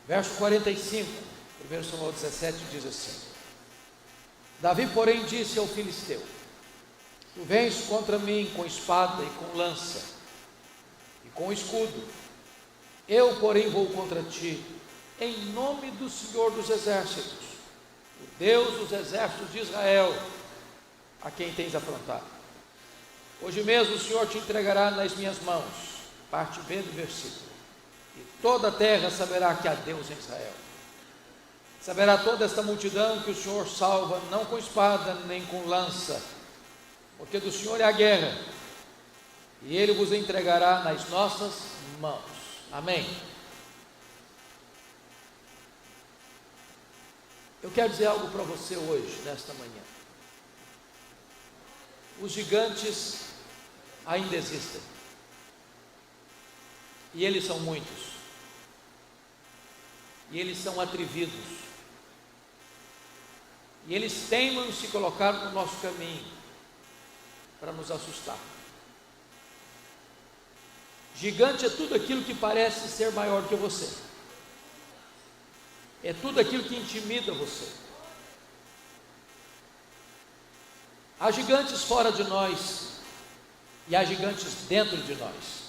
Verso 45, 1 Samuel 17 diz assim: Davi, porém, disse ao filisteu: Tu vens contra mim com espada e com lança e com escudo, eu, porém, vou contra ti em nome do Senhor dos exércitos, o Deus dos exércitos de Israel, a quem tens afrontado. Hoje mesmo o Senhor te entregará nas minhas mãos. Parte B do versículo. E toda a terra saberá que há Deus em Israel. Saberá toda esta multidão que o Senhor salva, não com espada nem com lança, porque do Senhor é a guerra, e Ele vos entregará nas nossas mãos. Amém. Eu quero dizer algo para você hoje, nesta manhã. Os gigantes ainda existem, e eles são muitos, e eles são atrevidos, e eles teimam em se colocar no nosso caminho para nos assustar. Gigante é tudo aquilo que parece ser maior que você, é tudo aquilo que intimida você. Há gigantes fora de nós e há gigantes dentro de nós.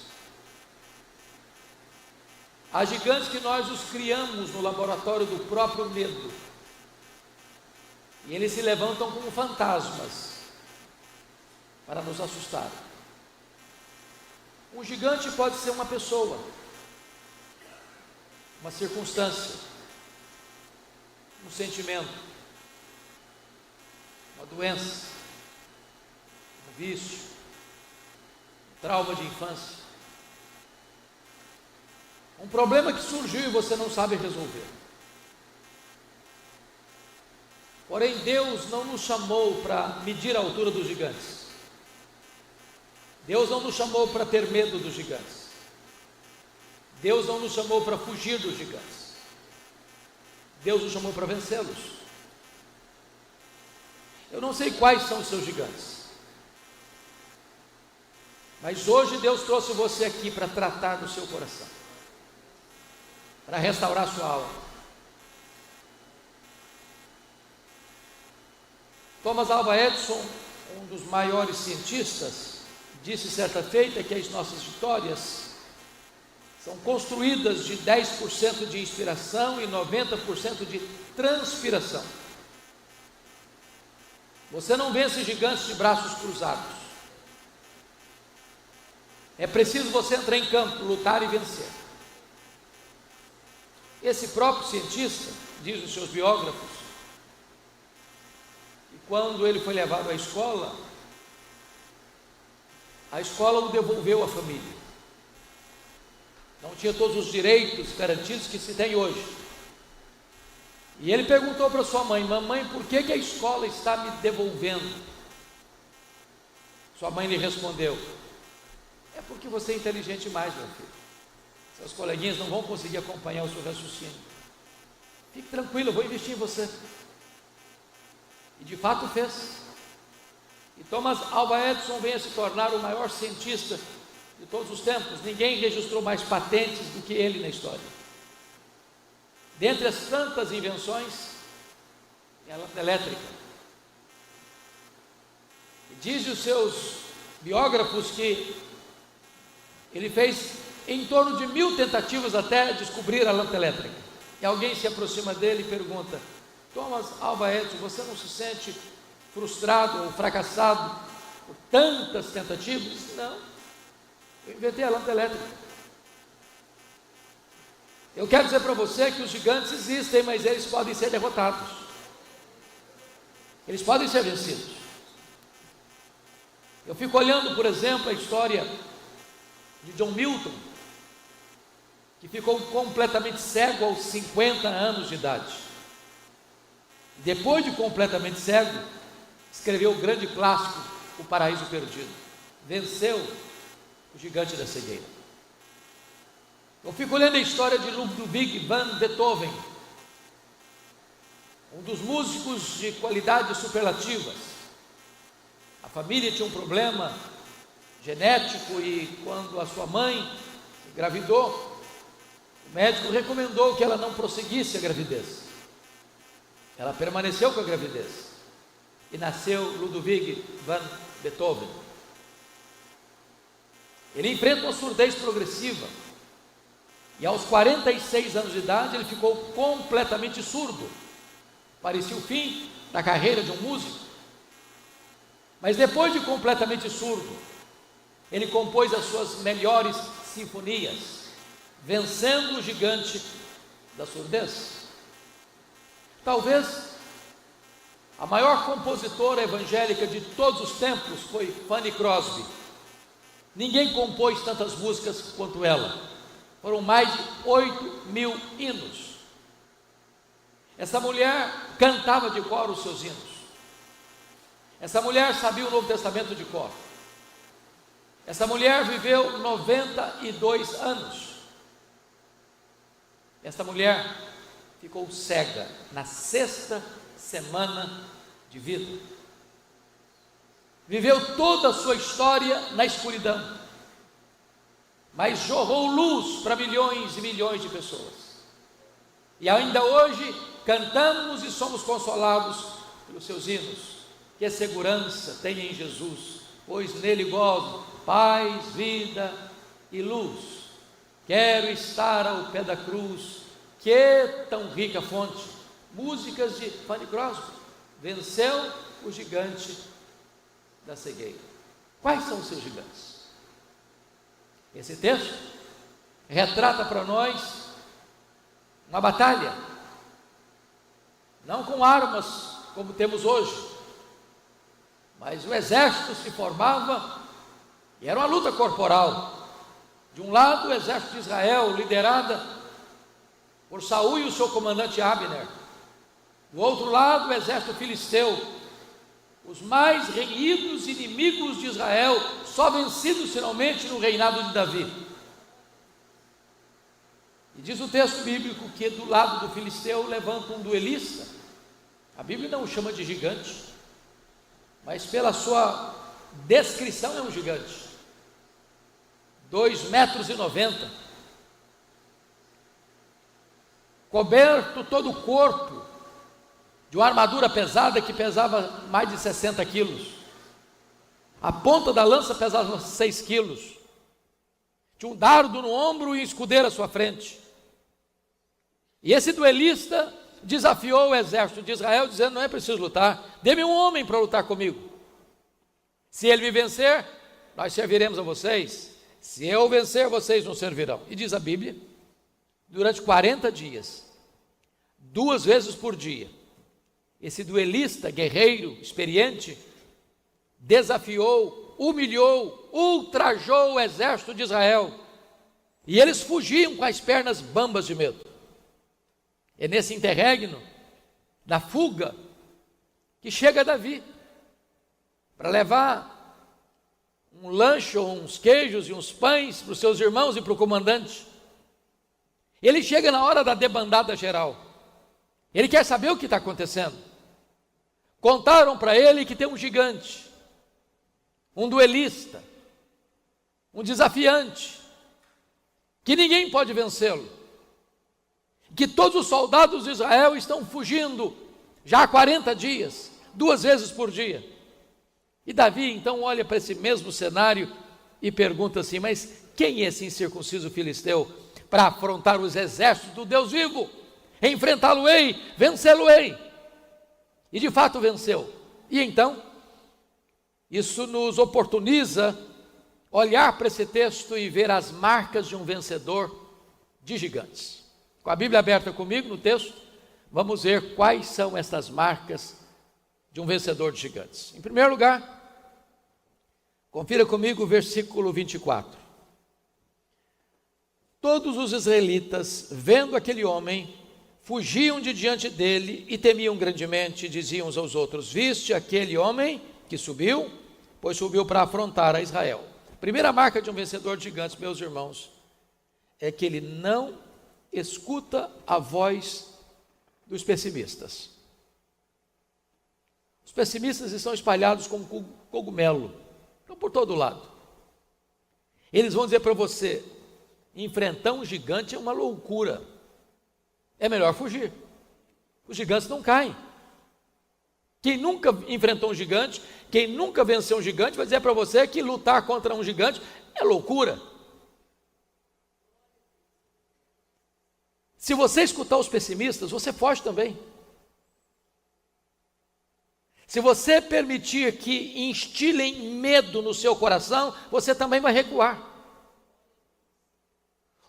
Há gigantes que nós os criamos no laboratório do próprio medo, e eles se levantam como fantasmas para nos assustar. Um gigante pode ser uma pessoa, uma circunstância, um sentimento, uma doença, um vício, um trauma de infância, um problema que surgiu e você não sabe resolver. Porém, Deus não nos chamou para medir a altura dos gigantes. Deus não nos chamou para ter medo dos gigantes. Deus não nos chamou para fugir dos gigantes. Deus nos chamou para vencê-los. Eu não sei quais são os seus gigantes, mas hoje Deus trouxe você aqui para tratar do seu coração, para restaurar sua alma. Thomas Alva Edison, um dos maiores cientistas, disse certa feita que as nossas vitórias são construídas de 10% de inspiração e 90% de transpiração. Você não vence gigantes de braços cruzados. É preciso você entrar em campo, lutar e vencer. Esse próprio cientista, diz os seus biógrafos, que quando ele foi levado à escola, a escola o devolveu à família. Não tinha todos os direitos garantidos que se tem hoje. E ele perguntou para sua mãe: mamãe, por que a escola está me devolvendo? Sua mãe lhe respondeu: é porque você é inteligente demais, meu filho. Seus coleguinhas não vão conseguir acompanhar o seu raciocínio. Fique tranquilo, eu vou investir em você. E de fato fez. E Thomas Alva Edison vem a se tornar o maior cientista de todos os tempos. Ninguém registrou mais patentes do que ele na história. Dentre as tantas invenções, é a lâmpada elétrica. E diz os seus biógrafos que ele fez em torno de 1000 tentativas até descobrir a lâmpada elétrica. E alguém se aproxima dele e pergunta: Thomas Alva Edison, você não se sente frustrado ou fracassado por tantas tentativas? Não, eu inventei a lâmpada elétrica. Eu quero dizer para você que os gigantes existem, mas eles podem ser derrotados, eles podem ser vencidos. Eu fico olhando, por exemplo, a história de John Milton, que ficou completamente cego aos 50 anos de idade. Depois de completamente cego, escreveu o grande clássico, O Paraíso Perdido. Venceu o gigante da cegueira. Eu fico olhando a história de Ludwig van Beethoven, um dos músicos de qualidades superlativas. A família tinha um problema genético e quando a sua mãe engravidou, O médico recomendou que ela não prosseguisse a gravidez. Ela permaneceu com a gravidez. E nasceu Ludwig van Beethoven. Ele enfrenta uma surdez progressiva. E aos 46 anos de idade, ele ficou completamente surdo. Parecia o fim da carreira de um músico. Mas depois de completamente surdo, ele compôs as suas melhores sinfonias, vencendo o gigante da surdez. Talvez a maior compositora evangélica de todos os tempos foi Fanny Crosby. Ninguém compôs tantas músicas quanto ela. Foram mais de 8.000 hinos. Essa mulher cantava de cor os seus hinos. Essa mulher sabia o Novo Testamento de cor. Essa mulher viveu 92 anos. Essa mulher ficou cega na 6ª semana de vida. Viveu toda a sua história na escuridão, mas jorrou luz para milhões e milhões de pessoas. E ainda hoje cantamos e somos consolados pelos seus hinos. Que segurança tem em Jesus, pois nele gozo paz, vida e luz. Quero estar ao pé da cruz, que tão rica fonte. Músicas de Fanny Crosby. Venceu o gigante da cegueira. Quais são os seus gigantes? Esse texto retrata para nós uma batalha, não com armas como temos hoje, mas o exército se formava e era uma luta corporal. De um lado, o exército de Israel, liderada por Saul e o seu comandante Abner. Do outro lado, o exército filisteu, os mais renhidos inimigos de Israel, só vencidos finalmente no reinado de Davi. E diz o texto bíblico que do lado do filisteu levanta um duelista. A Bíblia não o chama de gigante, mas pela sua descrição é um gigante. 2,90 metros, coberto todo o corpo de uma armadura pesada que pesava mais de 60 quilos. A ponta da lança pesava 6 quilos. Tinha um dardo no ombro e um escudeiro à sua frente. E esse duelista desafiou o exército de Israel, dizendo: não é preciso lutar, dê-me um homem para lutar comigo. Se ele me vencer, nós serviremos a vocês. Se eu vencer, vocês nos servirão. E diz a Bíblia, durante 40 dias, 2 vezes por dia, esse duelista, guerreiro, experiente, desafiou, humilhou, ultrajou o exército de Israel. E eles fugiam com as pernas bambas de medo. É nesse interregno da fuga que chega Davi para levar um lanche, uns queijos e uns pães para os seus irmãos e para o comandante. Ele chega na hora da debandada geral. Ele quer saber o que está acontecendo. Contaram para ele que tem um gigante, um duelista, um desafiante, que ninguém pode vencê-lo, que todos os soldados de Israel estão fugindo já há 40 dias, 2 vezes por dia. E Davi então olha para esse mesmo cenário e pergunta assim: mas quem é esse incircunciso filisteu para afrontar os exércitos do Deus vivo? Enfrentá-lo-ei, vencê-lo-ei. E de fato venceu. E então, isso nos oportuniza olhar para esse texto e ver as marcas de um vencedor de gigantes. Com a Bíblia aberta comigo no texto, vamos ver quais são essas marcas de um vencedor de gigantes. Em primeiro lugar, confira comigo o versículo 24. Todos os israelitas, vendo aquele homem, fugiam de diante dele e temiam grandemente, e diziam uns aos outros: viste aquele homem que subiu? Pois subiu para afrontar a Israel. Primeira marca de um vencedor de gigantes, meus irmãos, é que ele não escuta a voz dos pessimistas. Os pessimistas estão espalhados como cogumelo, estão por todo lado. Eles vão dizer para você: enfrentar um gigante é uma loucura. É melhor fugir. Os gigantes não caem. Quem nunca enfrentou um gigante, quem nunca venceu um gigante, vai dizer para você que lutar contra um gigante é loucura. Se você escutar os pessimistas, você foge também. Se você permitir que instilem medo no seu coração, você também vai recuar.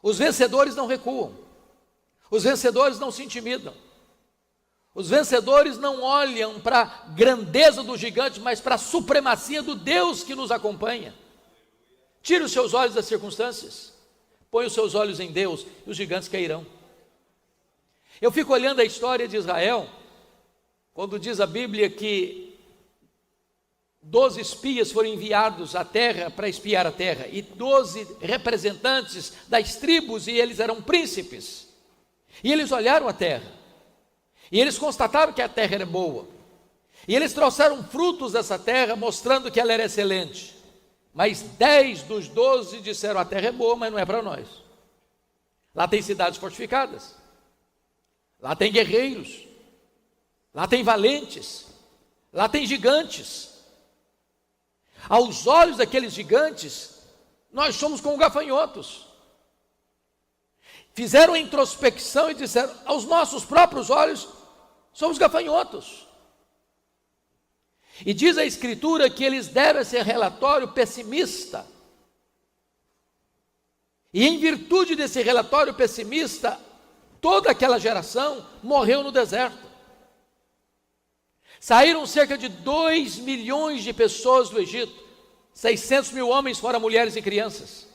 Os vencedores não recuam. Os vencedores não se intimidam. Os vencedores não olham para a grandeza do gigante, mas para a supremacia do Deus que nos acompanha. Tire os seus olhos das circunstâncias. Põe os seus olhos em Deus e os gigantes cairão. Eu fico olhando a história de Israel, quando diz a Bíblia que 12 espias foram enviados à terra para espiar a terra, e 12 representantes das tribos, e eles eram príncipes, e eles olharam a terra, e eles constataram que a terra era boa, e eles trouxeram frutos dessa terra, mostrando que ela era excelente, mas 10 dos 12 disseram: a terra é boa, mas não é para nós. Lá tem cidades fortificadas, lá tem guerreiros, lá tem valentes, lá tem gigantes. Aos olhos daqueles gigantes, nós somos como gafanhotos. Fizeram a introspecção e disseram: aos nossos próprios olhos, somos gafanhotos. E diz a Escritura que eles deram esse relatório pessimista. E em virtude desse relatório pessimista, toda aquela geração morreu no deserto. Saíram cerca de 2 milhões de pessoas do Egito, 600 mil homens, fora mulheres e crianças.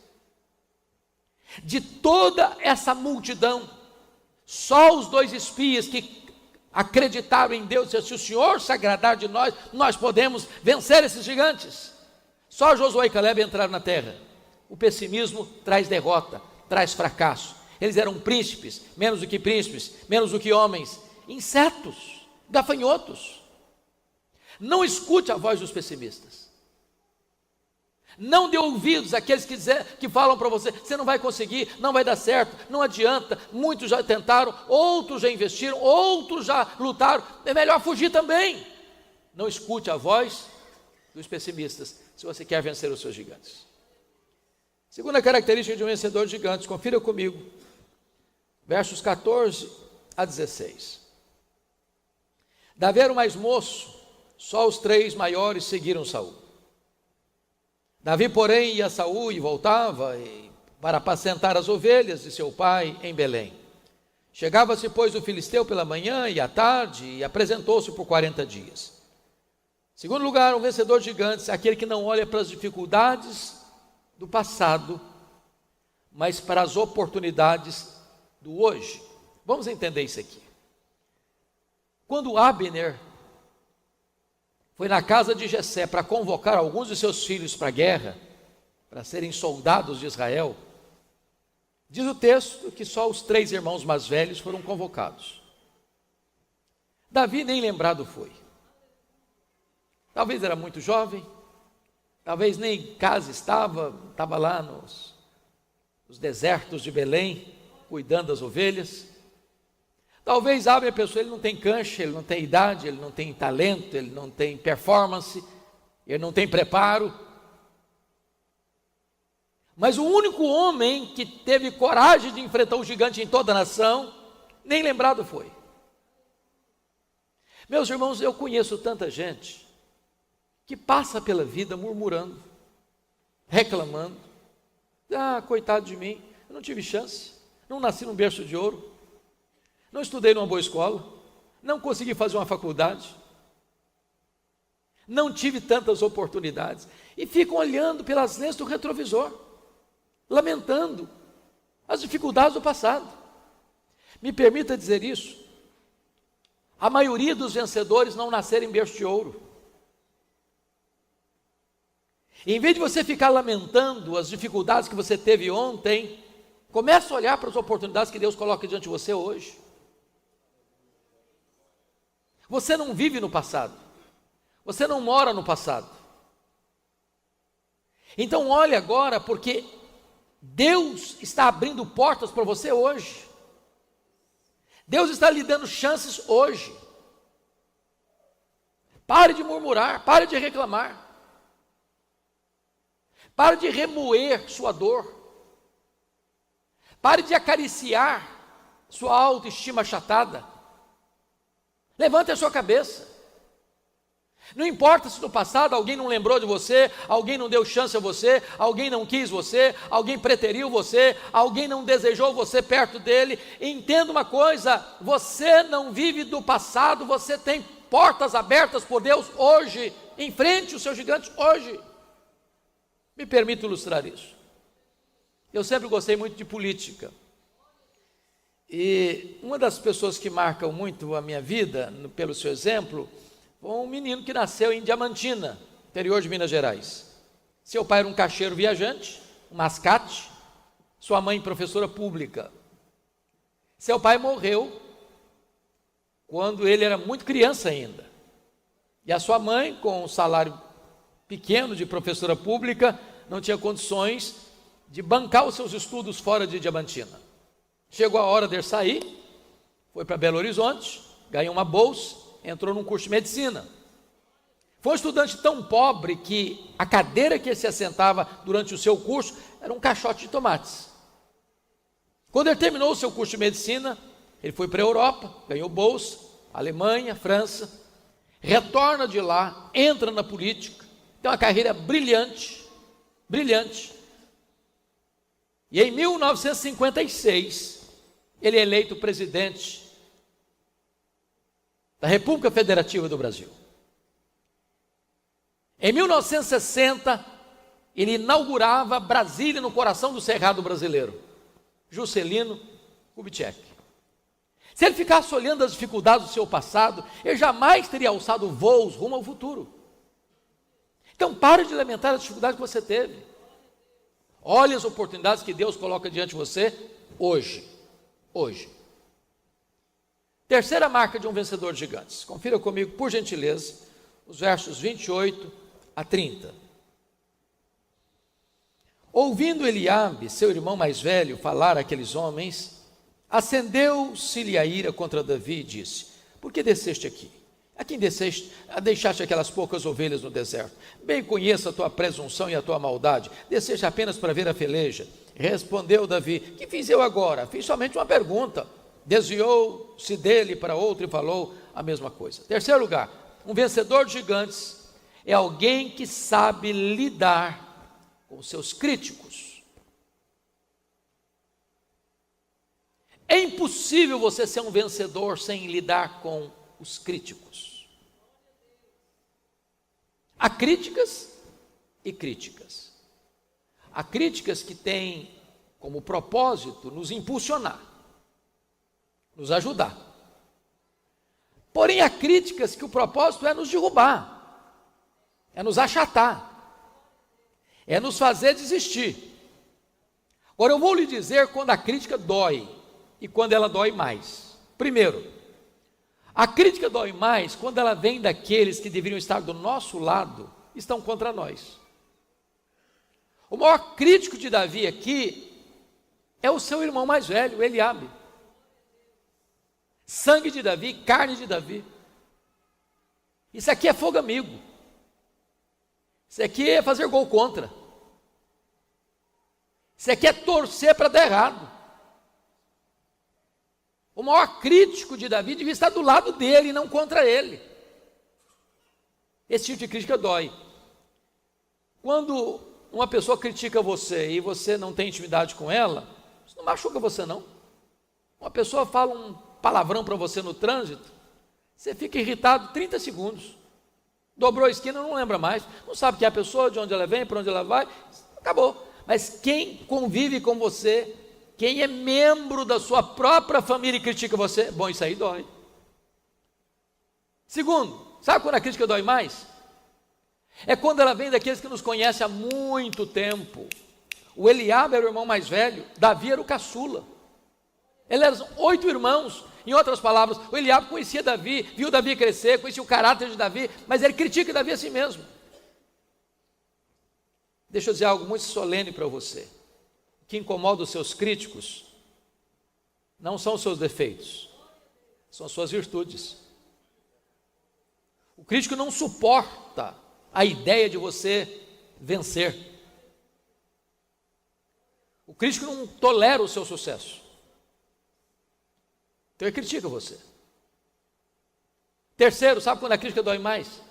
De toda essa multidão, só os 2 espias que acreditaram em Deus, se o Senhor se agradar de nós, nós podemos vencer esses gigantes. Só Josué e Caleb entraram na terra. O pessimismo traz derrota, traz fracasso. Eles eram príncipes, menos do que homens, insetos, gafanhotos. Não escute a voz dos pessimistas. Não dê ouvidos àqueles que falam para você: você não vai conseguir, não vai dar certo, não adianta. Muitos já tentaram, outros já investiram, outros já lutaram. É melhor fugir também. Não escute a voz dos pessimistas se você quer vencer os seus gigantes. Segunda característica de um vencedor de gigantes, confira comigo, versos 14 a 16. Davi era o mais moço, só os 3 maiores seguiram Saul. Davi, porém, ia a Saul e voltava para apacentar as ovelhas de seu pai em Belém. Chegava-se, pois, o filisteu pela manhã e à tarde, e apresentou-se por 40 dias. Segundo lugar, um vencedor de gigantes é aquele que não olha para as dificuldades do passado, mas para as oportunidades do hoje. Vamos entender isso aqui. Quando Abner foi na casa de Jessé para convocar alguns de seus filhos para a guerra, para serem soldados de Israel, diz o texto que só os 3 irmãos mais velhos foram convocados. Davi nem lembrado foi. Talvez era muito jovem, talvez nem em casa estava lá nos desertos de Belém, cuidando das ovelhas. Talvez Abner pensou: ele não tem cancha, ele não tem idade, ele não tem talento, ele não tem performance, ele não tem preparo. Mas o único homem que teve coragem de enfrentar o gigante em toda a nação, nem lembrado foi. Meus irmãos, eu conheço tanta gente que passa pela vida murmurando, reclamando: coitado de mim, eu não tive chance, não nasci num berço de ouro, não estudei numa boa escola, não consegui fazer uma faculdade, não tive tantas oportunidades, e ficam olhando pelas lentes do retrovisor, lamentando as dificuldades do passado. Me permita dizer isso: a maioria dos vencedores não nasceram em berço de ouro. E em vez de você ficar lamentando as dificuldades que você teve ontem, comece a olhar para as oportunidades que Deus coloca diante de você hoje. Você não vive no passado, você não mora no passado. Então olhe agora, porque Deus está abrindo portas para você hoje. Deus está lhe dando chances hoje. Pare de murmurar, pare de reclamar. Pare de remoer sua dor. Pare de acariciar sua autoestima achatada. Levante a sua cabeça. Não importa se no passado alguém não lembrou de você, alguém não deu chance a você, alguém não quis você, alguém preteriu você, alguém não desejou você perto dele. Entenda uma coisa, você não vive do passado, você tem portas abertas por Deus hoje. Enfrente os seus gigantes hoje. Me permito ilustrar isso. Eu sempre gostei muito de política. E uma das pessoas que marcam muito a minha vida, pelo seu exemplo, foi um menino que nasceu em Diamantina, interior de Minas Gerais. Seu pai era um caixeiro viajante, um mascate, sua mãe professora pública. Seu pai morreu quando ele era muito criança ainda. E a sua mãe, com um salário pequeno de professora pública, não tinha condições de bancar os seus estudos fora de Diamantina. Chegou a hora de sair, foi para Belo Horizonte, ganhou uma bolsa, entrou num curso de medicina. Foi um estudante tão pobre que a cadeira que ele se assentava durante o seu curso era um caixote de tomates. Quando ele terminou o seu curso de medicina, ele foi para a Europa, ganhou bolsa, Alemanha, França, retorna de lá, entra na política, tem uma carreira brilhante, brilhante. E em 1956, ele é eleito presidente da República Federativa do Brasil. Em 1960, ele inaugurava Brasília no coração do Cerrado brasileiro, Juscelino Kubitschek. Se ele ficasse olhando as dificuldades do seu passado, ele jamais teria alçado voos rumo ao futuro. Então pare de lamentar as dificuldades que você teve. Olhe as oportunidades que Deus coloca diante de você hoje. Hoje. Terceira marca de um vencedor de gigantes. Confira comigo, por gentileza, os versos 28 a 30. Ouvindo Eliabe, seu irmão mais velho, falar àqueles homens, acendeu-se-lhe a ira contra Davi e disse: por que desceste aqui? A quem deixaste aquelas poucas ovelhas no deserto? Bem conheço a tua presunção e a tua maldade. Desceste apenas para ver a peleja. Respondeu Davi: que fiz eu agora? Fiz somente uma pergunta. Desviou-se dele para outro e falou a mesma coisa. Terceiro lugar, um vencedor de gigantes é alguém que sabe lidar com seus críticos. É impossível você ser um vencedor sem lidar com os críticos. Há críticas e críticas. Há críticas que têm como propósito nos impulsionar, nos ajudar. Porém, há críticas que o propósito é nos derrubar, é nos achatar, é nos fazer desistir. Agora eu vou lhe dizer quando a crítica dói e quando ela dói mais. Primeiro, a crítica dói mais quando ela vem daqueles que deveriam estar do nosso lado, estão contra nós. O maior crítico de Davi aqui é o seu irmão mais velho, Eliabe. Sangue de Davi, carne de Davi. Isso aqui é fogo amigo. Isso aqui é fazer gol contra. Isso aqui é torcer para dar errado. O maior crítico de Davi devia estar do lado dele e não contra ele. Esse tipo de crítica dói. Quando uma pessoa critica você e você não tem intimidade com ela, isso não machuca você não. Uma pessoa fala um palavrão para você no trânsito, você fica irritado 30 segundos. Dobrou a esquina, não lembra mais. Não sabe quem é a pessoa, de onde ela vem, para onde ela vai. Acabou. Mas quem convive com você, quem é membro da sua própria família e critica você, bom, isso aí dói. Segundo, sabe quando a crítica dói mais? É quando ela vem daqueles que nos conhecem há muito tempo. O Eliabe era o irmão mais velho, Davi era o caçula. Eles eram 8 irmãos. Em outras palavras, o Eliabe conhecia Davi, viu Davi crescer, conhecia o caráter de Davi, mas ele critica Davi a si mesmo. Deixa eu dizer algo muito solene para você. O que incomoda os seus críticos não são os seus defeitos, são as suas virtudes. O crítico não suporta a ideia de você vencer. O crítico não tolera o seu sucesso. Então ele critica você. Terceiro, sabe quando a crítica dói mais?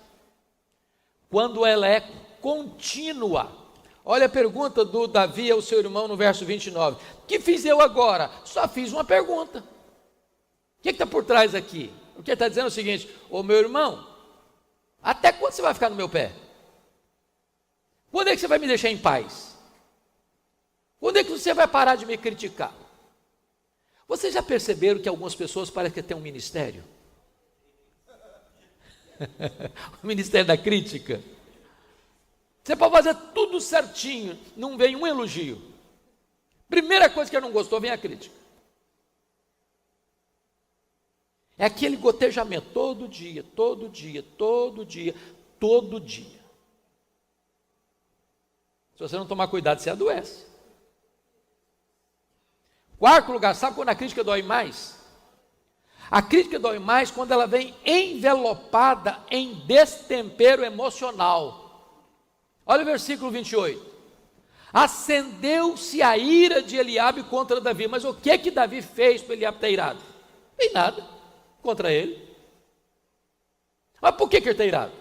Quando ela é contínua. Olha a pergunta do Davi ao seu irmão no verso 29. O que fiz eu agora? Só fiz uma pergunta. O que está por trás aqui? O que ele está dizendo é o seguinte: ô meu irmão, até quando você vai ficar no meu pé? Quando é que você vai me deixar em paz? Quando é que você vai parar de me criticar? Vocês já perceberam que algumas pessoas parecem que têm um ministério? O ministério da crítica. Você pode fazer tudo certinho, não vem um elogio. Primeira coisa que ele não gostou, vem a crítica. É aquele gotejamento, todo dia, todo dia, todo dia, todo dia. Se você não tomar cuidado, você adoece. Quarto lugar, sabe quando a crítica dói mais? A crítica dói mais quando ela vem envelopada em destempero emocional. Olha o versículo 28. Acendeu-se a ira de Eliabe contra Davi. Mas o que Davi fez para Eliabe estar irado? Não tem nada contra ele. Mas por que ele está irado?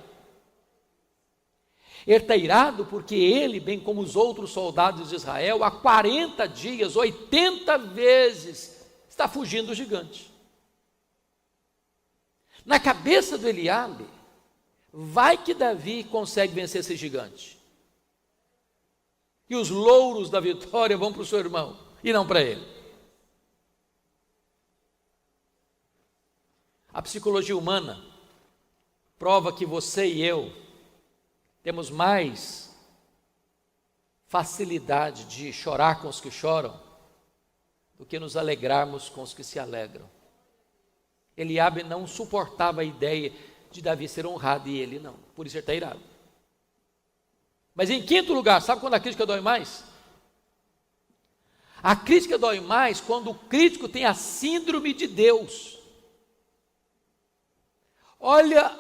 Ele está irado porque ele, bem como os outros soldados de Israel, há 40 dias, 80 vezes, está fugindo do gigante. Na cabeça do Eliabe, vai que Davi consegue vencer esse gigante. E os louros da vitória vão para o seu irmão, e não para ele. A psicologia humana prova que você e eu temos mais facilidade de chorar com os que choram do que nos alegrarmos com os que se alegram. Eliabe não suportava a ideia de Davi ser honrado e ele não, por isso ele está irado. Mas em quinto lugar, sabe quando a crítica dói mais? A crítica dói mais quando o crítico tem a síndrome de Deus. Olha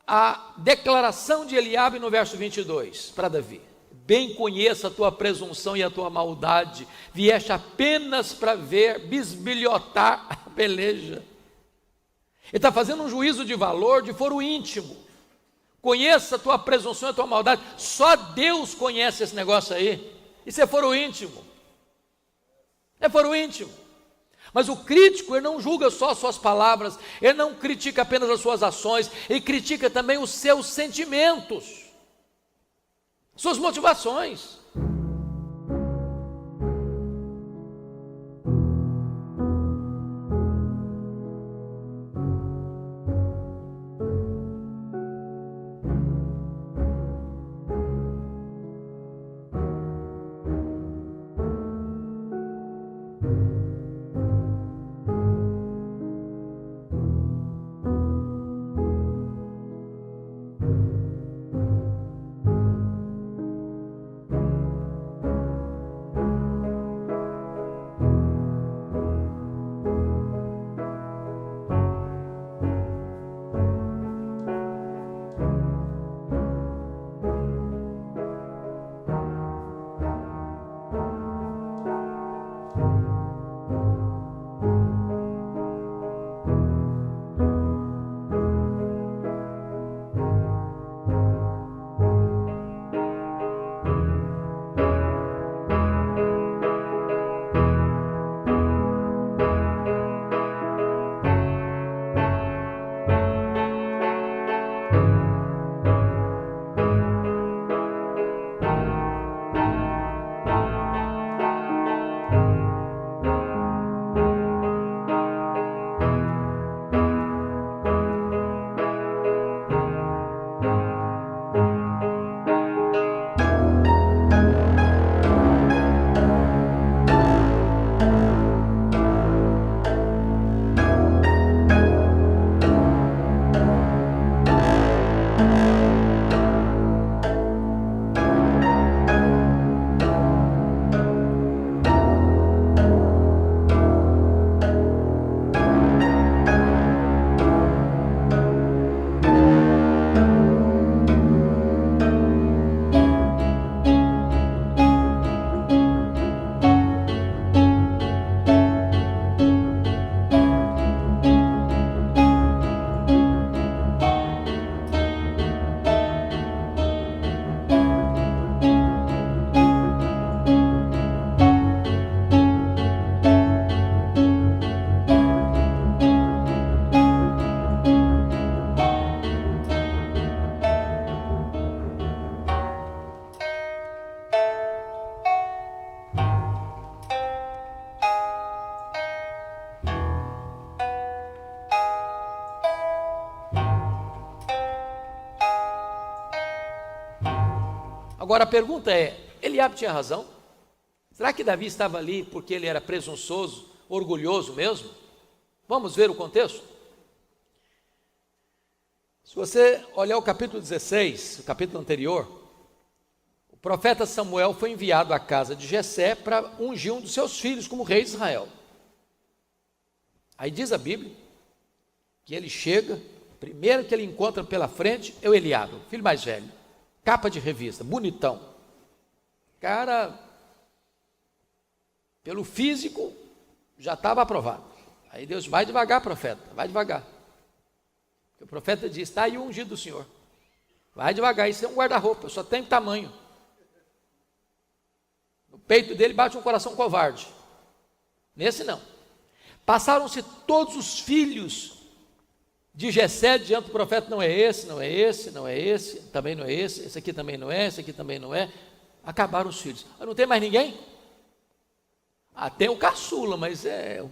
a declaração de Eliabe no verso 22 para Davi: bem conheço a tua presunção e a tua maldade, vieste apenas para ver bisbilhotar a peleja. Ele está fazendo um juízo de valor de foro íntimo. Conheça a tua presunção e a tua maldade. Só Deus conhece esse negócio aí. Isso é foro íntimo. É foro íntimo. Mas o crítico, ele não julga só as suas palavras, ele não critica apenas as suas ações, ele critica também os seus sentimentos, suas motivações. Agora a pergunta é, Eliabe tinha razão? Será que Davi estava ali porque ele era presunçoso, orgulhoso mesmo? Vamos ver o contexto? Se você olhar o capítulo 16, o capítulo anterior, o profeta Samuel foi enviado à casa de Jessé para ungir um dos seus filhos como rei de Israel. Aí diz a Bíblia que ele chega, primeiro que ele encontra pela frente é o Eliabe, o filho mais velho, capa de revista, bonitão. Cara, pelo físico, já estava aprovado. Aí Deus, vai devagar, profeta, vai devagar. O profeta diz, está aí o ungido do Senhor. Vai devagar, isso é um guarda-roupa, só tem tamanho. No peito dele bate um coração covarde. Nesse não. Passaram-se todos os filhos de Jessé diante do profeta, não é esse, não é esse, não é esse, também não é esse aqui também não é, esse aqui também não é. Acabaram os filhos. Não tem mais ninguém? Tem o caçula, mas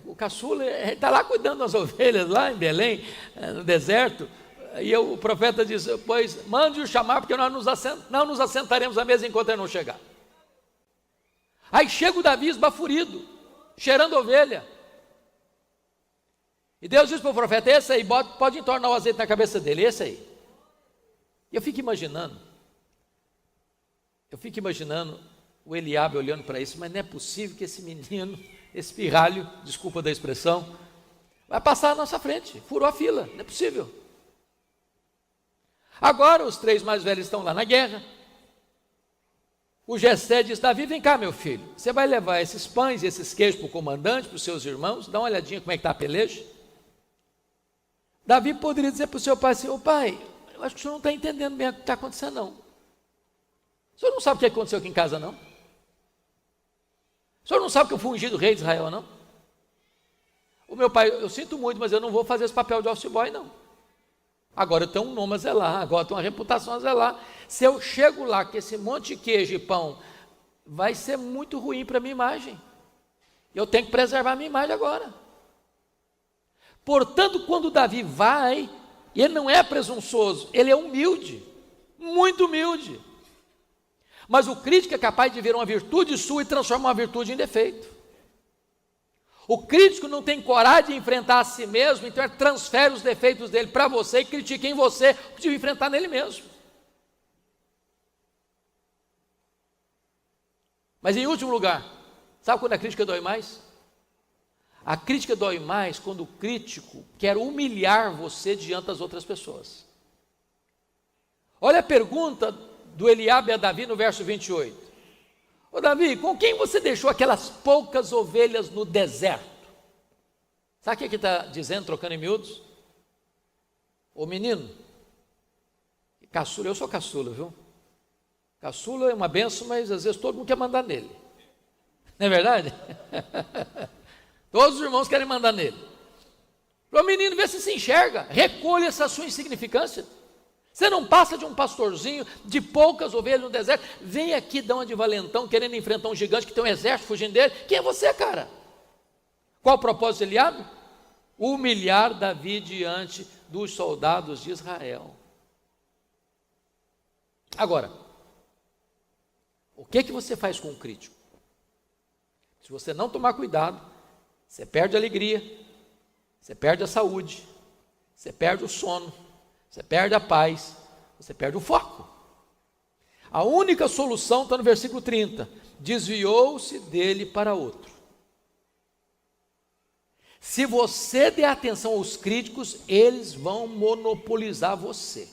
o caçula está lá cuidando das ovelhas, lá em Belém, no deserto. E o profeta diz, pois mande-o chamar, porque nós não nos assentaremos à mesa enquanto ele não chegar. Aí chega o Davi esbaforido, cheirando ovelha. E Deus diz para o profeta, esse aí, pode entornar o azeite na cabeça dele, esse aí. E eu fico imaginando o Eliabe olhando para isso, mas não é possível que esse menino, esse pirralho, desculpa da expressão, vai passar à nossa frente, furou a fila, não é possível. Agora os 3 mais velhos estão lá na guerra. O Jessé diz, Davi, vem cá meu filho, você vai levar esses pães e esses queijos para o comandante, para os seus irmãos, dá uma olhadinha como é que está a peleja. Davi poderia dizer para o seu pai assim, ô pai, eu acho que o senhor não está entendendo bem o que está acontecendo não. O senhor não sabe o que aconteceu aqui em casa não? O senhor não sabe que eu fui ungido rei de Israel não? O meu pai, eu sinto muito, mas eu não vou fazer esse papel de office boy não. Agora eu tenho um nome a zelar, agora eu tenho uma reputação a zelar. Se eu chego lá com esse monte de queijo e pão, vai ser muito ruim para a minha imagem. Eu tenho que preservar a minha imagem agora. Portanto, quando Davi vai, ele não é presunçoso, ele é humilde, muito humilde. Mas o crítico é capaz de ver uma virtude sua e transformar uma virtude em defeito. O crítico não tem coragem de enfrentar a si mesmo, então ele transfere os defeitos dele para você e critica em você o que enfrentar nele mesmo. Mas em último lugar, sabe quando a crítica dói mais? A crítica dói mais quando o crítico quer humilhar você diante das outras pessoas. Olha a pergunta do Eliabe a Davi no verso 28. Ô Davi, com quem você deixou aquelas poucas ovelhas no deserto? Sabe o que está dizendo, trocando em miúdos? Ô menino, caçula, eu sou caçula, viu? Caçula é uma benção, mas às vezes todo mundo quer mandar nele. Não é verdade? Todos os irmãos querem mandar nele. Para o menino ver se enxerga, recolha essa sua insignificância. Você não passa de um pastorzinho de poucas ovelhas no deserto, vem aqui dar uma de valentão, querendo enfrentar um gigante que tem um exército fugindo dele. Quem é você, cara? Qual o propósito de Eliabe? Humilhar Davi diante dos soldados de Israel. Agora, o que você faz com o crítico? Se você não tomar cuidado, você perde a alegria, você perde a saúde, você perde o sono, você perde a paz, você perde o foco. A única solução está no versículo 30. Desviou-se dele para outro. Se você der atenção aos críticos, eles vão monopolizar você.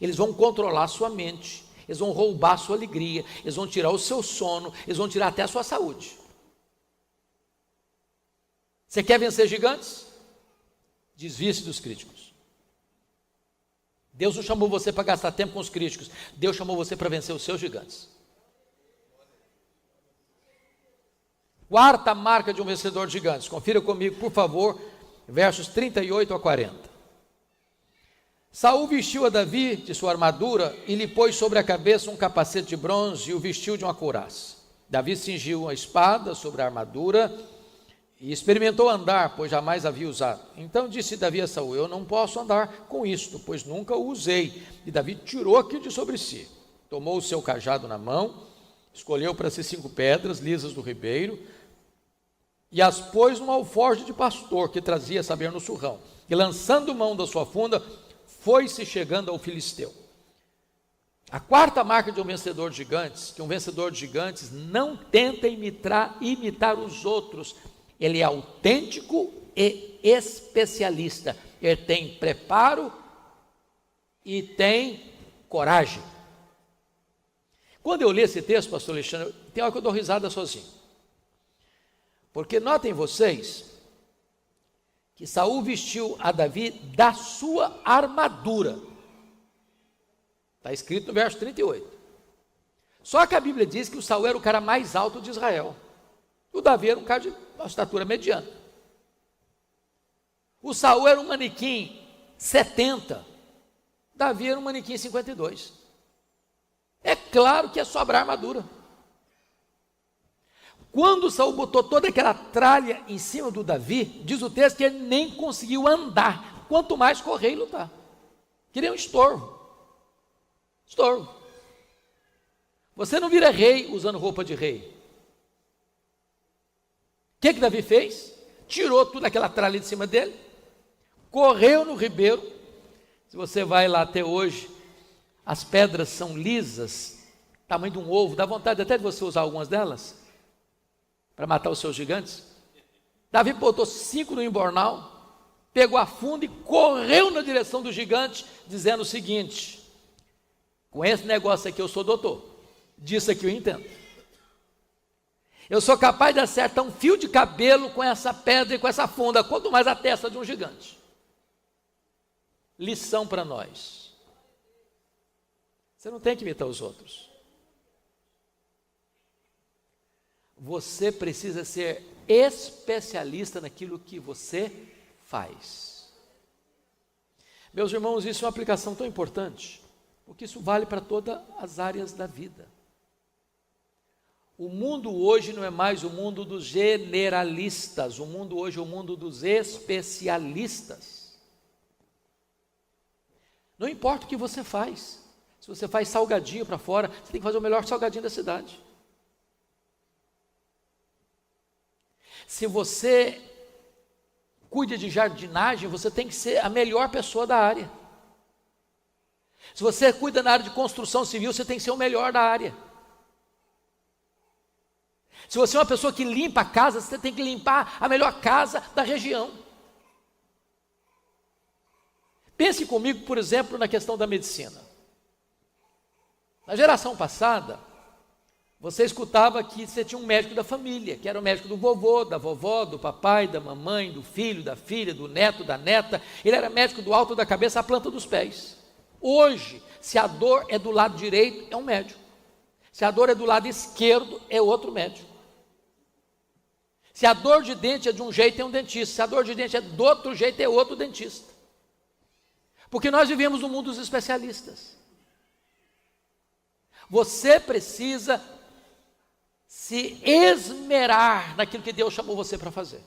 Eles vão controlar a sua mente, eles vão roubar a sua alegria, eles vão tirar o seu sono, eles vão tirar até a sua saúde. Você quer vencer gigantes? Desvie-se dos críticos. Deus não chamou você para gastar tempo com os críticos. Deus chamou você para vencer os seus gigantes. Quarta marca de um vencedor de gigantes. Confira comigo, por favor, versos 38 a 40. Saul vestiu a Davi de sua armadura e lhe pôs sobre a cabeça um capacete de bronze e o vestiu de uma couraça. Davi cingiu a espada sobre a armadura e experimentou andar, pois jamais havia usado. Então disse Davi a Saul, eu não posso andar com isto, pois nunca o usei. E Davi tirou aquilo de sobre si. tomou o seu cajado na mão, escolheu para si 5 pedras lisas do ribeiro e as pôs num alforje de pastor que trazia saber no surrão. E lançando mão da sua funda, foi-se chegando ao filisteu. A quarta marca de um vencedor de gigantes, que um vencedor de gigantes não tenta imitar os outros. Ele é autêntico e especialista. Ele tem preparo e tem coragem. Quando eu li esse texto, pastor Alexandre, tem hora que eu dou risada sozinho. Porque notem vocês que Saul vestiu a Davi da sua armadura. Está escrito no verso 38. Só que a Bíblia diz que o Saul era o cara mais alto de Israel. O Davi era um cara de uma estatura mediana. O Saul era um manequim 70. Davi era um manequim 52. É claro que ia sobrar armadura. Quando Saul botou toda aquela tralha em cima do Davi, diz o texto que ele nem conseguiu andar, quanto mais correr e lutar. Queria um estorvo. Estorvo. Você não vira rei usando roupa de rei. O que Davi fez? Tirou toda aquela tralha de cima dele, correu no ribeiro. Se você vai lá até hoje, as pedras são lisas, tamanho de um ovo, dá vontade até de você usar algumas delas, para matar os seus gigantes. Davi botou 5 no embornal, pegou a funda e correu na direção do gigante, dizendo o seguinte: com esse negócio aqui eu sou doutor, disso aqui eu entendo. Eu sou capaz de acertar um fio de cabelo com essa pedra e com essa funda, quanto mais a testa de um gigante. Lição para nós: você não tem que imitar os outros. Você precisa ser especialista naquilo que você faz. Meus irmãos, isso é uma aplicação tão importante, porque isso vale para todas as áreas da vida. O mundo hoje não é mais o mundo dos generalistas, o mundo hoje é o mundo dos especialistas. Não importa o que você faz, se você faz salgadinho para fora, você tem que fazer o melhor salgadinho da cidade. Se você cuida de jardinagem, você tem que ser a melhor pessoa da área. Se você cuida na área de construção civil, você tem que ser o melhor da área. Se você é uma pessoa que limpa a casa, você tem que limpar a melhor casa da região. Pense comigo, por exemplo, na questão da medicina. Na geração passada, você escutava que você tinha um médico da família, que era o médico do vovô, da vovó, do papai, da mamãe, do filho, da filha, do neto, da neta. Ele era médico do alto da cabeça à planta dos pés. Hoje, se a dor é do lado direito, é um médico. Se a dor é do lado esquerdo, é outro médico. Se a dor de dente é de um jeito, é um dentista. Se a dor de dente é do outro jeito, é outro dentista. Porque nós vivemos no mundo dos especialistas. Você precisa se esmerar naquilo que Deus chamou você para fazer.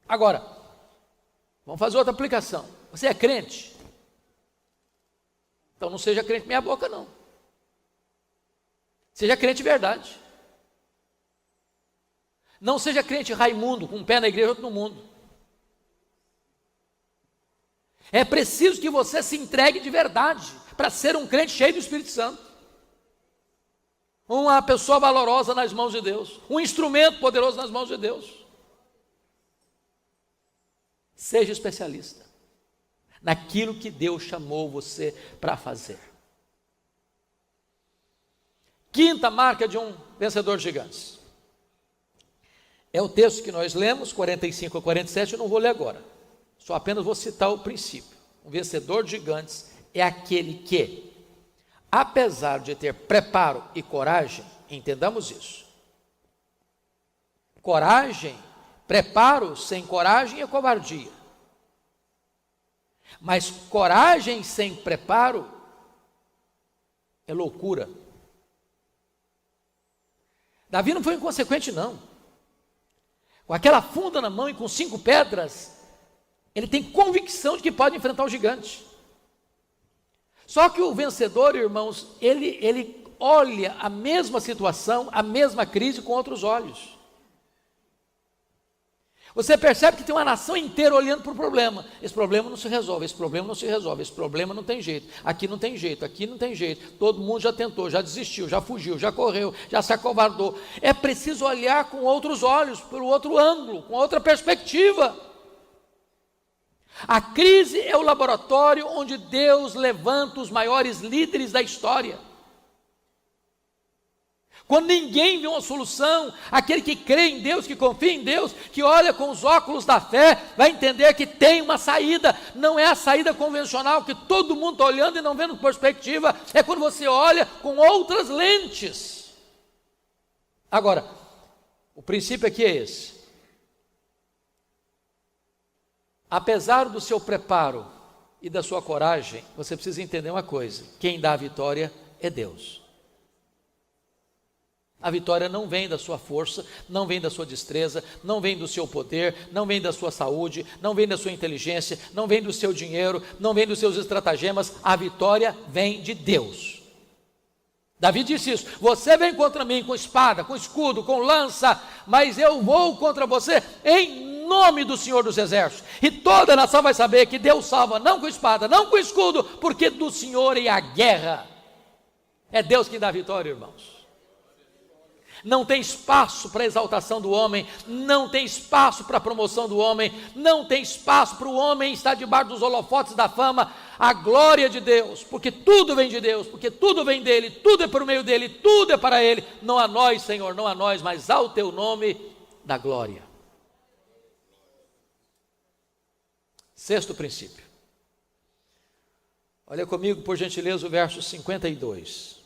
Agora, vamos fazer outra aplicação. Você é crente? Então não seja crente meia boca, não. Seja crente de verdade. Não seja crente Raimundo, com um pé na igreja e outro no mundo. É preciso que você se entregue de verdade para ser um crente cheio do Espírito Santo. Uma pessoa valorosa nas mãos de Deus, um instrumento poderoso nas mãos de Deus. Seja especialista naquilo que Deus chamou você para fazer. Quinta marca de um vencedor de gigantes. É o texto que nós lemos, 45 a 47, eu não vou ler agora. Só apenas vou citar o princípio. Um vencedor de gigantes é aquele que, apesar de ter preparo e coragem, entendamos isso. Coragem, preparo sem coragem é covardia. Mas coragem sem preparo é loucura. Davi não foi inconsequente, não. Com aquela funda na mão e com 5 pedras, ele tem convicção de que pode enfrentar o gigante. Só que o vencedor, irmãos, ele olha a mesma situação, a mesma crise com outros olhos. Você percebe que tem uma nação inteira olhando para o problema. Esse problema não se resolve, esse problema não se resolve, esse problema não tem jeito, aqui não tem jeito, aqui não tem jeito. Todo mundo já tentou, já desistiu, já fugiu, já correu, já se acovardou. É preciso olhar com outros olhos, por outro ângulo, com outra perspectiva. A crise é o laboratório onde Deus levanta os maiores líderes da história. Quando ninguém vê uma solução, aquele que crê em Deus, que confia em Deus, que olha com os óculos da fé, vai entender que tem uma saída. Não é a saída convencional, que todo mundo está olhando e não vendo perspectiva. É quando você olha com outras lentes. Agora, o princípio aqui é esse. Apesar do seu preparo e da sua coragem, você precisa entender uma coisa: quem dá a vitória é Deus. A vitória não vem da sua força, não vem da sua destreza, não vem do seu poder, não vem da sua saúde, não vem da sua inteligência, não vem do seu dinheiro, não vem dos seus estratagemas. A vitória vem de Deus. Davi disse isso: você vem contra mim com espada, com escudo, com lança, mas eu vou contra você em nome do Senhor dos Exércitos. E toda a nação vai saber que Deus salva não com espada, não com escudo, porque do Senhor é a guerra. É Deus quem dá a vitória, irmãos. Não tem espaço para a exaltação do homem, não tem espaço para a promoção do homem, não tem espaço para o homem estar debaixo dos holofotes da fama. A glória de Deus, porque tudo vem de Deus, porque tudo vem dele, tudo é por meio dele, tudo é para ele. Não a nós, Senhor, não a nós, mas ao teu nome da glória. Sexto princípio. Olha comigo, por gentileza, o verso 52.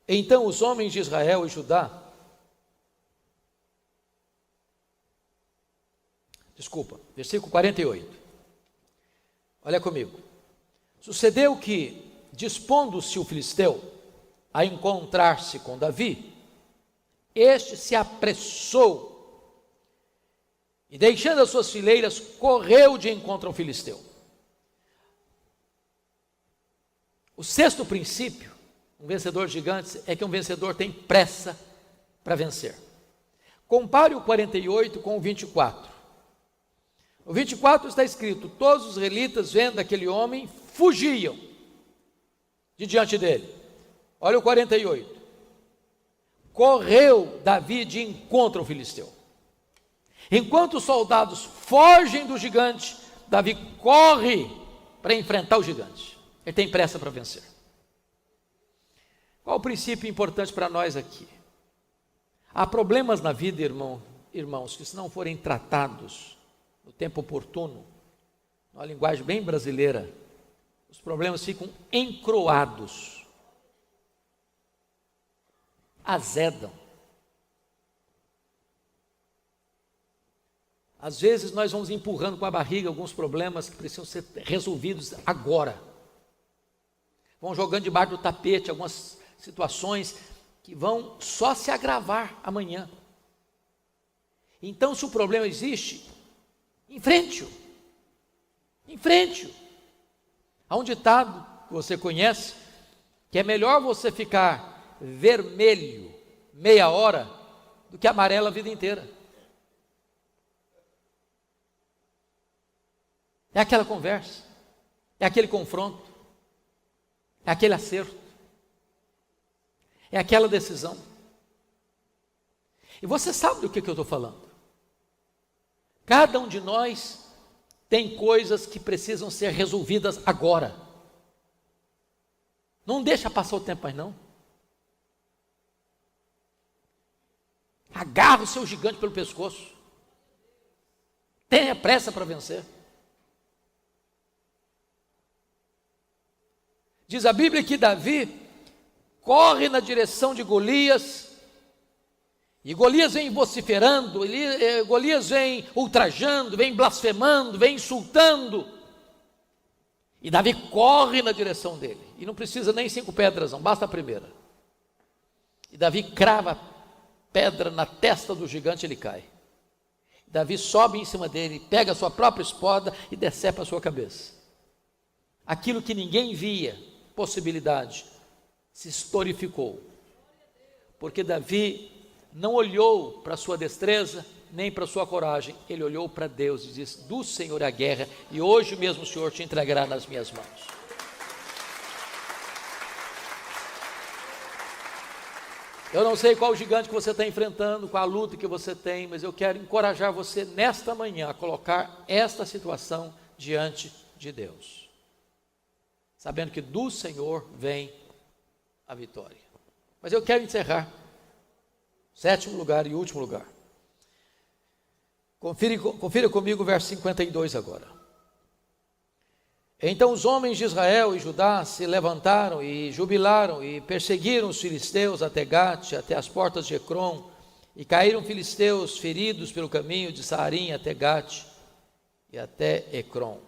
Então os homens de Israel e Judá, versículo 48, olha comigo. Sucedeu que, dispondo-se o filisteu a encontrar-se com Davi, este se apressou e, deixando as suas fileiras, correu de encontro ao filisteu. O sexto princípio: um vencedor gigante é que um vencedor tem pressa para vencer. Compare o 48 com o 24. No 24 está escrito: todos os israelitas, vendo aquele homem, fugiam de diante dele. Olha o 48. Correu Davi de encontro ao filisteu. Enquanto os soldados fogem do gigante, Davi corre para enfrentar o gigante. Ele tem pressa para vencer. Qual o princípio importante para nós aqui? Há problemas na vida, irmãos, que se não forem tratados no tempo oportuno, numa linguagem bem brasileira, os problemas ficam encroados, azedam. Às vezes nós vamos empurrando com a barriga alguns problemas que precisam ser resolvidos agora. Vão jogando debaixo do tapete algumas situações que vão só se agravar amanhã. Então, se o problema existe, enfrente-o. Enfrente-o. Há um ditado que você conhece, que é melhor você ficar vermelho meia hora do que amarelo a vida inteira. É aquela conversa, é aquele confronto, é aquele acerto. É aquela decisão. E você sabe do que eu estou falando. Cada um de nós tem coisas que precisam ser resolvidas agora. Não deixa passar o tempo mais não. Agarra o seu gigante pelo pescoço. Tenha pressa para vencer. Diz a Bíblia que Davi corre na direção de Golias, e Golias vem vociferando, Golias vem ultrajando, vem blasfemando, vem insultando, e Davi corre na direção dele, e não precisa nem 5 pedras não, basta a primeira, e Davi crava a pedra na testa do gigante, ele cai. Davi sobe em cima dele, pega a sua própria espada e decepa a sua cabeça. aquilo que ninguém via possibilidade, se historificou. Porque Davi não olhou para a sua destreza, nem para a sua coragem, ele olhou para Deus e disse: do Senhor é a guerra, e hoje mesmo o Senhor te entregará nas minhas mãos. Eu não sei qual o gigante que você está enfrentando, qual a luta que você tem, mas eu quero encorajar você nesta manhã a colocar esta situação diante de Deus, sabendo que do Senhor vem a vitória. Mas eu quero encerrar, sétimo lugar e último lugar. Confira comigo o verso 52 agora. Então os homens de Israel e Judá se levantaram e jubilaram e perseguiram os filisteus até Gate, até as portas de Ecrom, e caíram filisteus feridos pelo caminho de Saarim até Gate e até Ecrom.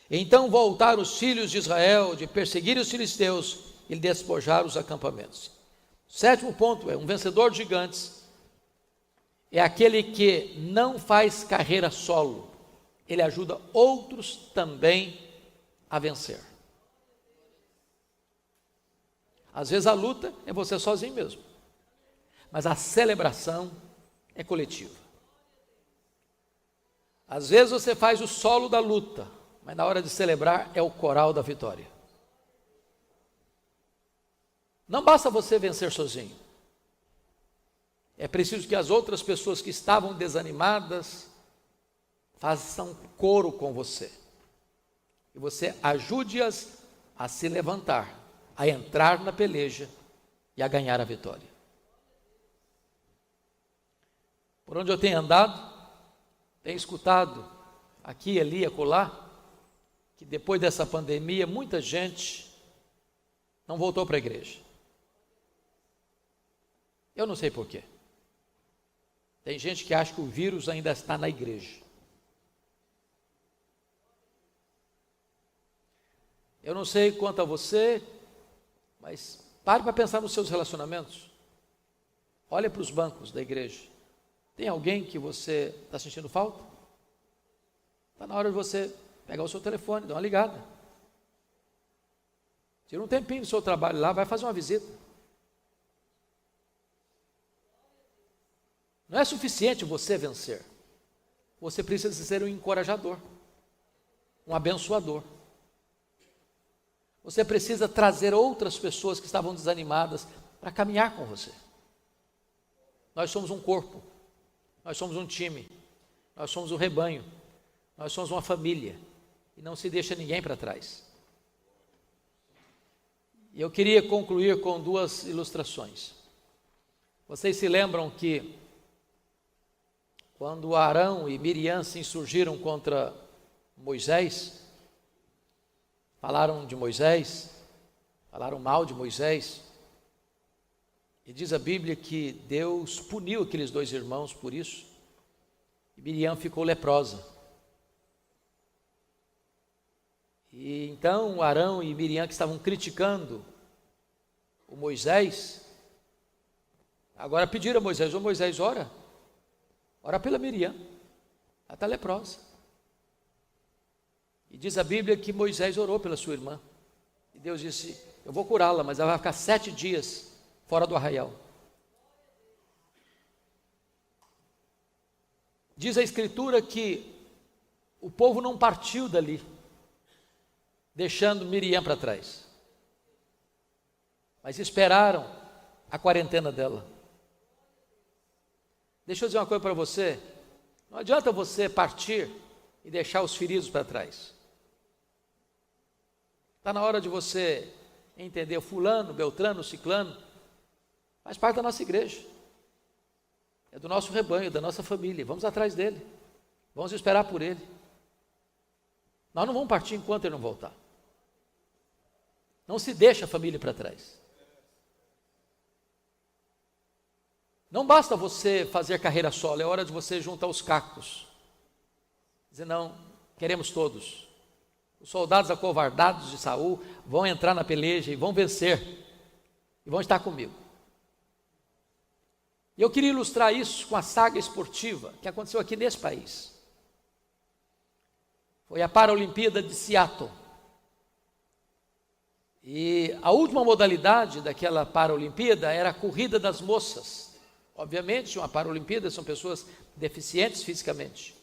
Então voltaram os filhos de Israel de perseguir os filisteus e despojar os acampamentos. O sétimo ponto é: um vencedor de gigantes é aquele que não faz carreira solo, ele ajuda outros também a vencer. Às vezes a luta é você sozinho mesmo, mas a celebração é coletiva. Às vezes você faz o solo da luta, mas na hora de celebrar é o coral da vitória. Não basta você vencer sozinho. É preciso que as outras pessoas que estavam desanimadas façam coro com você. E você ajude-as a se levantar, a entrar na peleja e a ganhar a vitória. Por onde eu tenho andado, tenho escutado aqui, ali, acolá, que depois dessa pandemia, muita gente não voltou para a igreja. Eu não sei porquê. Tem gente que acha que o vírus ainda está na igreja. Eu não sei quanto a você, mas pare para pensar nos seus relacionamentos. Olhe para os bancos da igreja. Tem alguém que você está sentindo falta? Está na hora de você pegar o seu telefone, dar uma ligada. Tira um tempinho do seu trabalho lá, vai fazer uma visita. Não é suficiente você vencer. Você precisa ser um encorajador, um abençoador. Você precisa trazer outras pessoas que estavam desanimadas para caminhar com você. Nós somos um corpo, nós somos um time, nós somos um rebanho, nós somos uma família, e não se deixa ninguém para trás. E eu queria concluir com duas ilustrações. Vocês se lembram que quando Arão e Miriam se insurgiram contra Moisés, falaram de Moisés, falaram mal de Moisés, e diz a Bíblia que Deus puniu aqueles dois irmãos por isso, e Miriam ficou leprosa. E então Arão e Miriam, que estavam criticando o Moisés, agora pediram a Moisés: ô Moisés, ora pela Miriam, ela está leprosa. E diz a Bíblia que Moisés orou pela sua irmã, e Deus disse: eu vou curá-la, mas ela vai ficar 7 dias fora do arraial. Diz a Escritura que o povo não partiu dali, deixando Miriam para trás, mas esperaram a quarentena dela. Deixa eu dizer uma coisa para você: não adianta você partir e deixar os feridos para trás. Está na hora de você entender: fulano, beltrano, ciclano faz parte da nossa igreja, é do nosso rebanho, da nossa família. Vamos atrás dele, vamos esperar por ele. Nós não vamos partir enquanto ele não voltar. Não se deixa a família para trás. Não basta você fazer carreira solo, é hora de você juntar os cacos. Dizer: não, queremos todos. Os soldados acovardados de Saul vão entrar na peleja e vão vencer, e vão estar comigo. E eu queria ilustrar isso com a saga esportiva que aconteceu aqui nesse país. Foi a Paralimpíada de Seattle, E a última modalidade daquela Paralimpíada era a corrida das moças. Obviamente, uma Paralimpíada são pessoas deficientes fisicamente.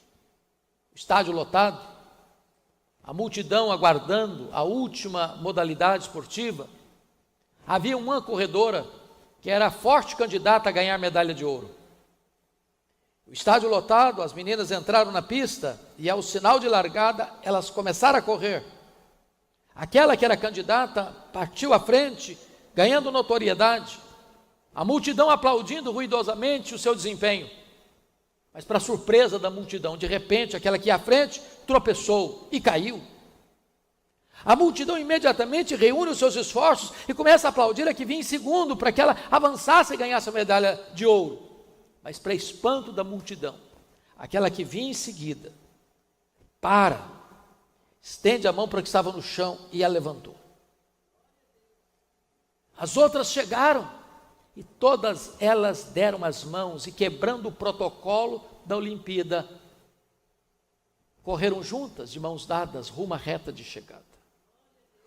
Estádio lotado, a multidão aguardando a última modalidade esportiva. Havia uma corredora que era a forte candidata a ganhar medalha de ouro. O estádio lotado, as meninas entraram na pista e ao sinal de largada elas começaram a correr. Aquela que era candidata partiu à frente, ganhando notoriedade. A multidão aplaudindo ruidosamente o seu desempenho. Mas para surpresa da multidão, de repente, aquela que ia à frente tropeçou e caiu. A multidão imediatamente reúne os seus esforços e começa a aplaudir a que vinha em segundo para que ela avançasse e ganhasse a medalha de ouro. Mas para espanto da multidão, aquela que vinha em seguida, estende a mão para o que estava no chão e a levantou. As outras chegaram e todas elas deram as mãos e, quebrando o protocolo da Olimpíada, correram juntas, de mãos dadas, rumo à reta de chegada.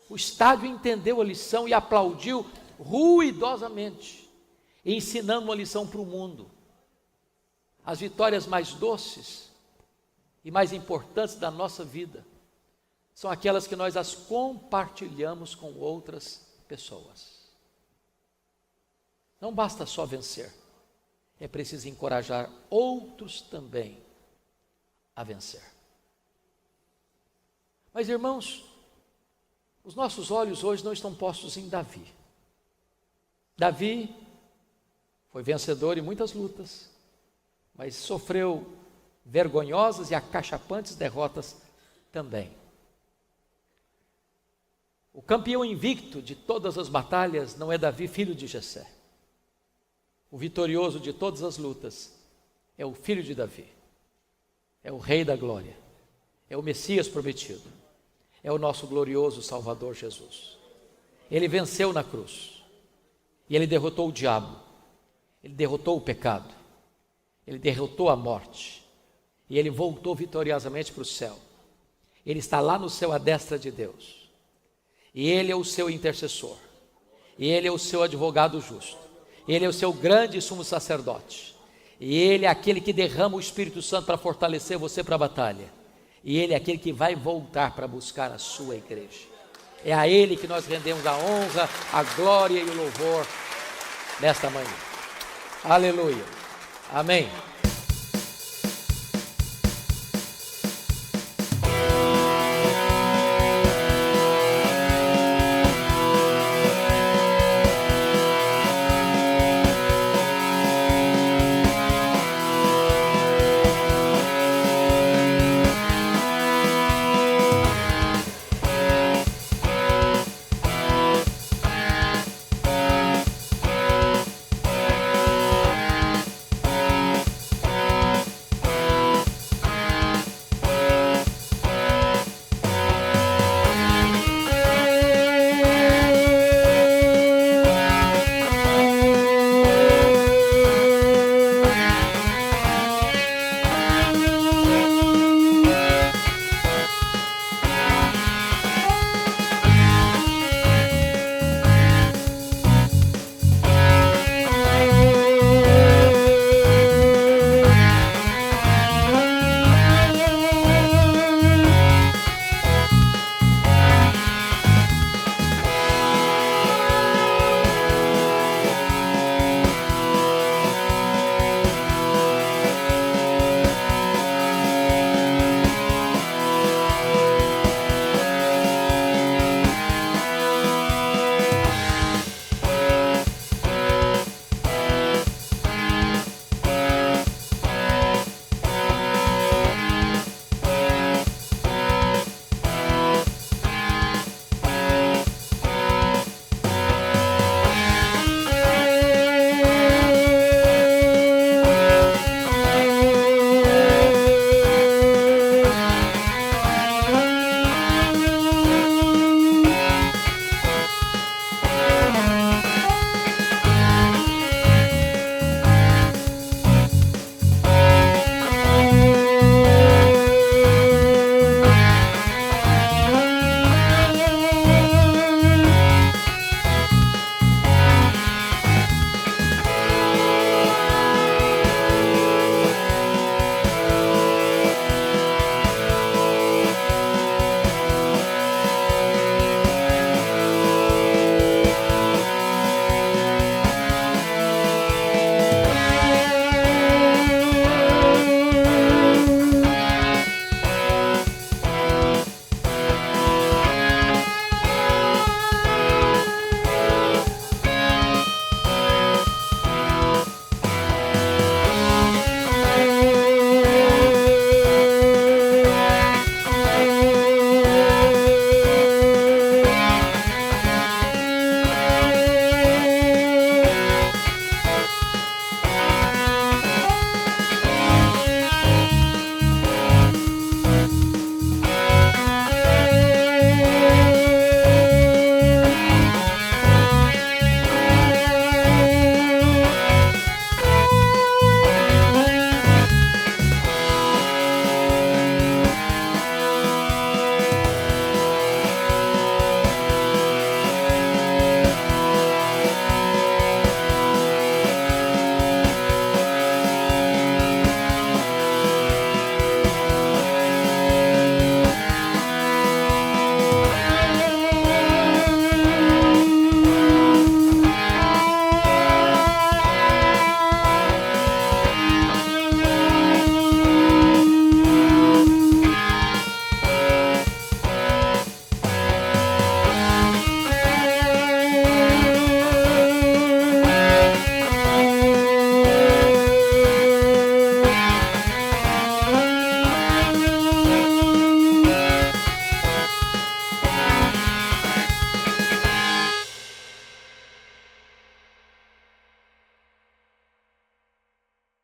O estádio entendeu a lição e aplaudiu ruidosamente, ensinando uma lição para o mundo. As vitórias mais doces e mais importantes da nossa vida são aquelas que nós as compartilhamos com outras pessoas. Não basta só vencer, é preciso encorajar outros também a vencer. Mas, irmãos, os nossos olhos hoje não estão postos em Davi. Davi foi vencedor em muitas lutas, mas sofreu vergonhosas e acachapantes derrotas também. O campeão invicto de todas as batalhas não é Davi, filho de Jessé. O vitorioso de todas as lutas é o filho de Davi, é o Rei da Glória, é o Messias prometido, é o nosso glorioso Salvador Jesus. Ele venceu na cruz, e ele derrotou o diabo, ele derrotou o pecado, ele derrotou a morte, e ele voltou vitoriosamente para o céu. Ele está lá no céu à destra de Deus, e ele é o seu intercessor, e ele é o seu advogado justo, ele é o seu grande sumo sacerdote, e ele é aquele que derrama o Espírito Santo para fortalecer você para a batalha, e ele é aquele que vai voltar para buscar a sua igreja. É a ele que nós rendemos a honra, a glória e o louvor nesta manhã. Aleluia. Amém.